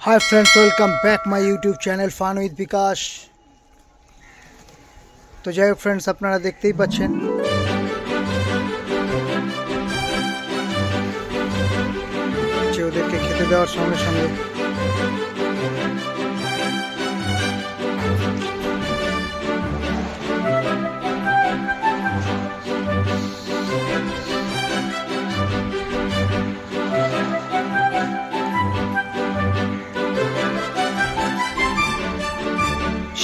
Hi friends, welcome back my YouTube channel Fun with Bikash। তো যাই হোক friends, আপনারা দেখতেই পাচ্ছেন যে ওদেরকে খেতে দেওয়ার সঙ্গে সঙ্গে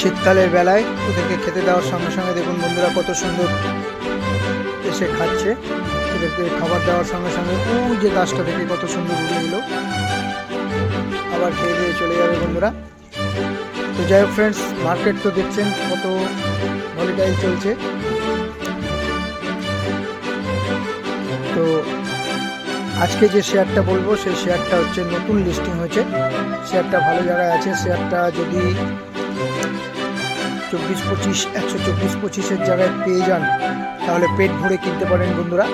শীতকালের বেলায় ওদেরকে খেতে দেওয়ার সঙ্গে সঙ্গে দেখুন বন্ধুরা কত সুন্দর এসে খাচ্ছে। ওদেরকে খাবার দেওয়ার সঙ্গে সঙ্গে ওই যে গাছটা থেকে কত সুন্দর উড়ে এলো, আবার খেয়ে দিয়ে চলে যাবে বন্ধুরা। তো যাই হোক ফ্রেন্ডস, মার্কেট তো দেখছেন কত ভলিটাইল চলছে। তো আজকে যে শেয়ারটা বলবো সেই শেয়ারটা হচ্ছে নতুন লিস্টিং হয়েছে। শেয়ারটা ভালো জায়গায় আছে। শেয়ারটা যদি 124-25 জায়গায় পেয়ে যান তাহলে পেট ভরে কিনতে পারেন বন্ধুরা।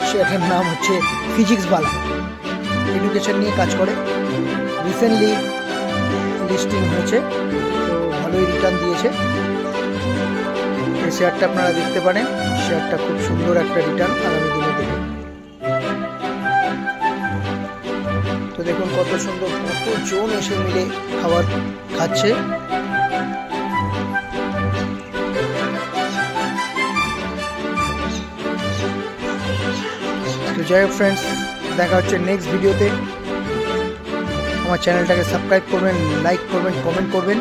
শেয়ারটার নাম হচ্ছে ফিজিক্স বালা, এডুকেশন নিয়ে কাজ করে। রিসেন্টলি লিস্টিং হয়েছে, তো ভালোই রিটার্ন দিয়েছে। এই শেয়ারটা আপনারা দেখতে পারেন। শেয়ারটা খুব সুন্দর একটা রিটার্ন আগামী দিনে দেবে। তো দেখুন কত সুন্দর, কতজন এসে মিলে খাবার খাচ্ছে। তো যাই হোক ফ্রেন্ডস, দেখা হচ্ছে নেক্সট ভিডিওতে। আমার চ্যানেলটাকে সাবস্ক্রাইব করবেন, লাইক করবেন, কমেন্ট করবেন।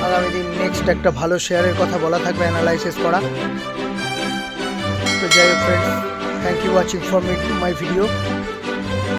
আগামী দিন নেক্সট একটা ভালো শেয়ারের কথা বলা থাকবে, অ্যানালাইসিস করা। তো যাই হোক friends, thank you watching for my video.